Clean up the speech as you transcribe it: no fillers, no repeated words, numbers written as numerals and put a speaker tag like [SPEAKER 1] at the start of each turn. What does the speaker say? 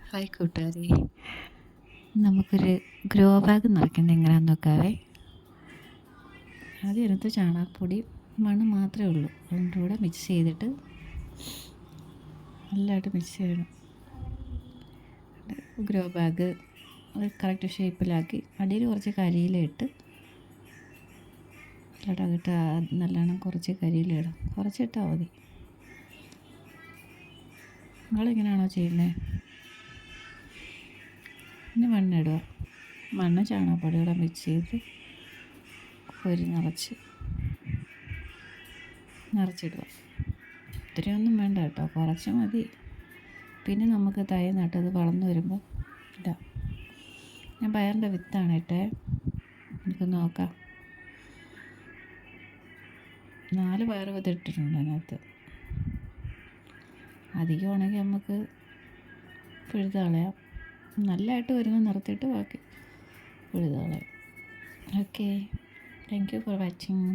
[SPEAKER 1] Hi കൂട്ടുകാരെ, നമുക്കൊരു grow bag നിറയ്ക്കുന്നത് എങ്ങനെയാണെന്ന് നോക്കാവേ. ആദ്യം എടുത്ത് ചാണകപ്പൊടി മണ്ണ് മാത്രമേ ഉള്ളൂ, അതിൻ്റെ കൂടെ മിക്സ് ചെയ്തിട്ട് നല്ലതായിട്ട് മിക്സ് ചെയ്യണം. ഗ്രോ ബാഗ് അത് കറക്റ്റ് ഷേപ്പിലാക്കി അടിയിൽ കുറച്ച് കരിയിലിട്ട് നല്ലോണം കുറച്ച് കരിയിലിടും, കുറച്ചിട്ടാൽ മതി. നിങ്ങളിങ്ങനെയാണോ ചെയ്യുന്നത്? പിന്നെ മണ്ണിടുക, മണ്ണ് ചാണകപ്പൊടിയോടെ മിക്സ് ചെയ്ത് കോരി നിറച്ചിടുക. ഒത്തിരിയൊന്നും വേണ്ട കേട്ടോ, കുറച്ച് മതി. പിന്നെ നമുക്ക് തൈ നട്ടത് വളർന്നു വരുമ്പോൾ ഇടാം. ഞാൻ പയറിൻ്റെ വിത്താണ് ഇട്ടേ, നമുക്ക് നോക്കാം. 4 പയർ വിത്ത് ഇട്ടിട്ടുണ്ട് അതിനകത്ത്. അധികമാണെങ്കിൽ നമുക്ക് പിഴുത് കളയാം. നല്ലതായിട്ട് വരുന്ന നിർത്തിയിട്ട് ബാക്കി പിഴുത് കളയാം. Okay, thank you for watching.